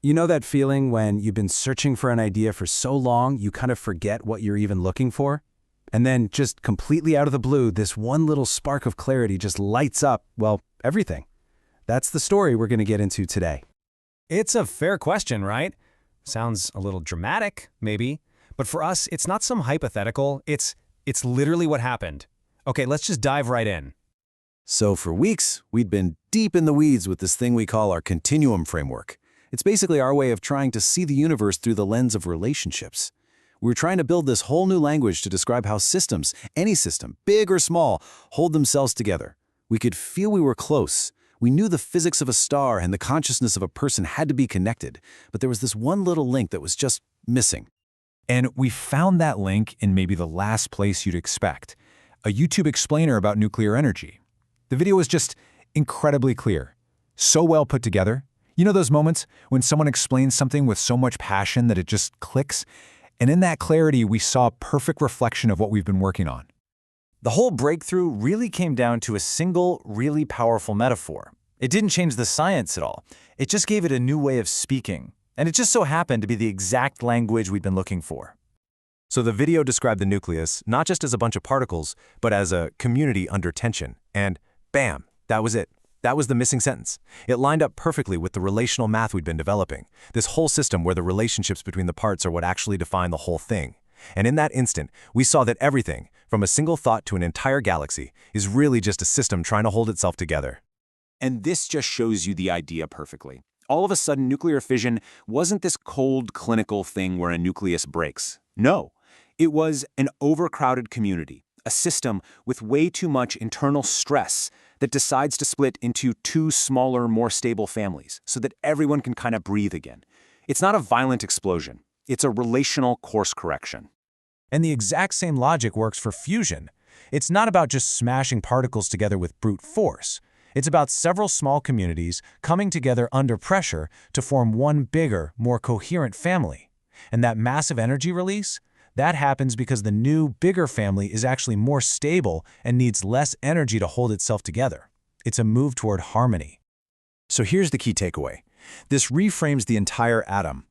You know that feeling when you've been searching for an idea for so long you kind of forget what you're even looking for? And then just completely out of the blue, this one little spark of clarity just lights up, well, everything. That's the story we're going to get into today. It's a fair question, right? Sounds a little dramatic, maybe. But for us, it's not some hypothetical. It's literally what happened. Okay, let's just dive right in. So for weeks, we'd been deep in the weeds with this thing we call our continuum framework. It's basically our way of trying to see the universe through the lens of relationships. We were trying to build this whole new language to describe how systems, any system, big or small, hold themselves together. We could feel we were close. We knew the physics of a star and the consciousness of a person had to be connected, but there was this one little link that was just missing. And we found that link in maybe the last place you'd expect, a YouTube explainer about nuclear energy. The video was just incredibly clear, so well put together. You know those moments when someone explains something with so much passion that it just clicks? And in that clarity, we saw a perfect reflection of what we've been working on. The whole breakthrough really came down to a single, really powerful metaphor. It didn't change the science at all. It just gave it a new way of speaking. And it just so happened to be the exact language we'd been looking for. So the video described the nucleus not just as a bunch of particles, but as a community under tension. And bam, that was it. That was the missing sentence. It lined up perfectly with the relational math we'd been developing, this whole system where the relationships between the parts are what actually define the whole thing. And in that instant, we saw that everything, from a single thought to an entire galaxy, is really just a system trying to hold itself together. And this just shows you the idea perfectly. All of a sudden, nuclear fission wasn't this cold, clinical thing where a nucleus breaks. No, it was an overcrowded community, a system with way too much internal stress that decides to split into two smaller, more stable families so that everyone can kind of breathe again. It's not a violent explosion. It's a relational course correction. And the exact same logic works for fusion. It's not about just smashing particles together with brute force. It's about several small communities coming together under pressure to form one bigger, more coherent family. And that massive energy release? That happens because the new, bigger family is actually more stable and needs less energy to hold itself together. It's a move toward harmony. So here's the key takeaway. This reframes the entire atom.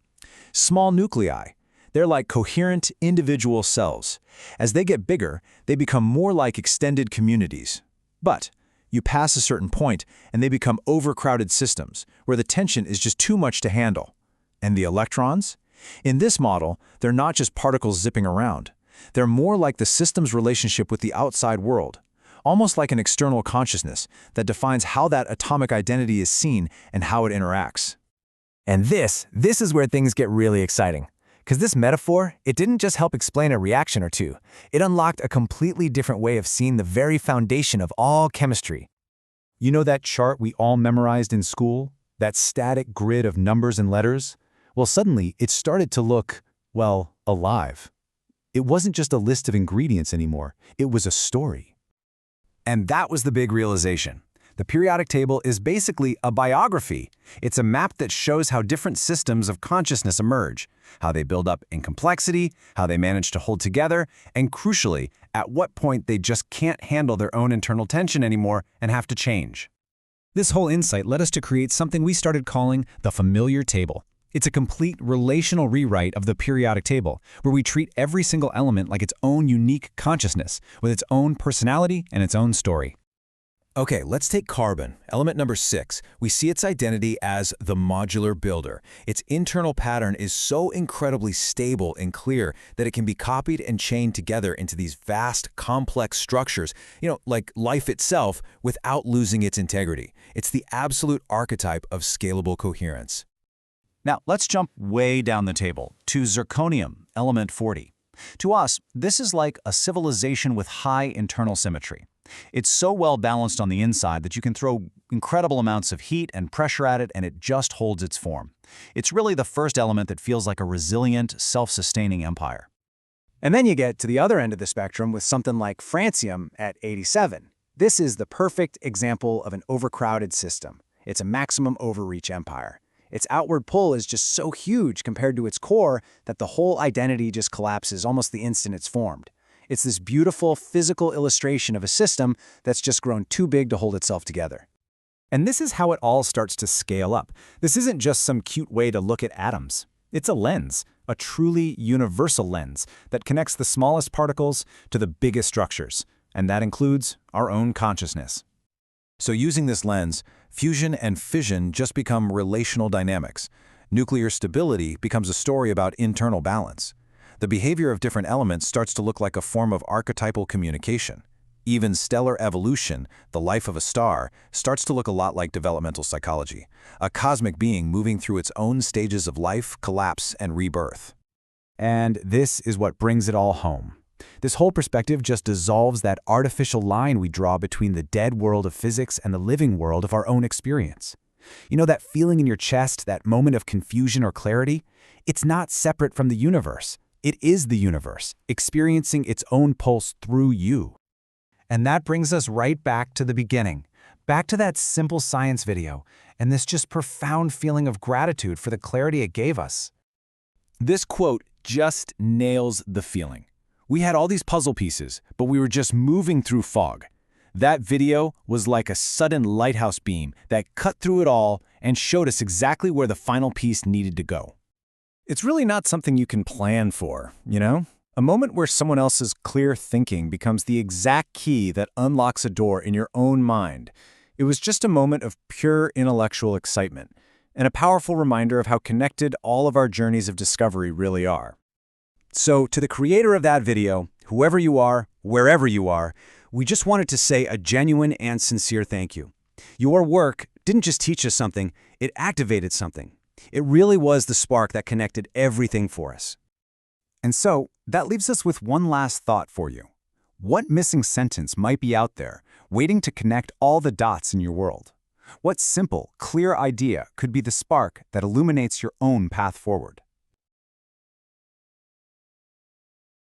Small nuclei, they're like coherent individual cells. As they get bigger, they become more like extended communities. But you pass a certain point and they become overcrowded systems, where the tension is just too much to handle. And the electrons? In this model, they're not just particles zipping around. They're more like the system's relationship with the outside world, almost like an external consciousness that defines how that atomic identity is seen and how it interacts. And this is where things get really exciting. Because this metaphor, it didn't just help explain a reaction or two. It unlocked a completely different way of seeing the very foundation of all chemistry. You know that chart we all memorized in school? That static grid of numbers and letters? Well, suddenly, it started to look, well, alive. It wasn't just a list of ingredients anymore. It was a story. And that was the big realization. The periodic table is basically a biography. It's a map that shows how different systems of consciousness emerge, how they build up in complexity, how they manage to hold together, and crucially, at what point they just can't handle their own internal tension anymore and have to change. This whole insight led us to create something we started calling the familiar table. It's a complete relational rewrite of the periodic table, where we treat every single element like its own unique consciousness, with its own personality and its own story. Okay, let's take carbon, element number 6. We see its identity as the modular builder. Its internal pattern is so incredibly stable and clear that it can be copied and chained together into these vast, complex structures, like life itself, without losing its integrity. It's the absolute archetype of scalable coherence. Now, let's jump way down the table to zirconium, element 40. To us, this is like a civilization with high internal symmetry. It's so well balanced on the inside that you can throw incredible amounts of heat and pressure at it and it just holds its form. It's really the first element that feels like a resilient, self-sustaining empire. And then you get to the other end of the spectrum with something like francium at 87. This is the perfect example of an overcrowded system. It's a maximum overreach empire. Its outward pull is just so huge compared to its core that the whole identity just collapses almost the instant it's formed. It's this beautiful physical illustration of a system that's just grown too big to hold itself together. And this is how it all starts to scale up. This isn't just some cute way to look at atoms. It's a lens, a truly universal lens that connects the smallest particles to the biggest structures, and that includes our own consciousness. So using this lens, fusion and fission just become relational dynamics. Nuclear stability becomes a story about internal balance. The behavior of different elements starts to look like a form of archetypal communication. Even stellar evolution, the life of a star, starts to look a lot like developmental psychology, a cosmic being moving through its own stages of life, collapse, and rebirth. And this is what brings it all home. This whole perspective just dissolves that artificial line we draw between the dead world of physics and the living world of our own experience. You know that feeling in your chest, that moment of confusion or clarity? It's not separate from the universe. It is the universe, experiencing its own pulse through you. And that brings us right back to the beginning, back to that simple science video, and this just profound feeling of gratitude for the clarity it gave us. This quote just nails the feeling. We had all these puzzle pieces, but we were just moving through fog. That video was like a sudden lighthouse beam that cut through it all and showed us exactly where the final piece needed to go. It's really not something you can plan for, you know? A moment where someone else's clear thinking becomes the exact key that unlocks a door in your own mind. It was just a moment of pure intellectual excitement, and a powerful reminder of how connected all of our journeys of discovery really are. So, to the creator of that video, whoever you are, wherever you are, we just wanted to say a genuine and sincere thank you. Your work didn't just teach us something, it activated something. It really was the spark that connected everything for us. And so, that leaves us with one last thought for you. What missing sentence might be out there, waiting to connect all the dots in your world? What simple, clear idea could be the spark that illuminates your own path forward?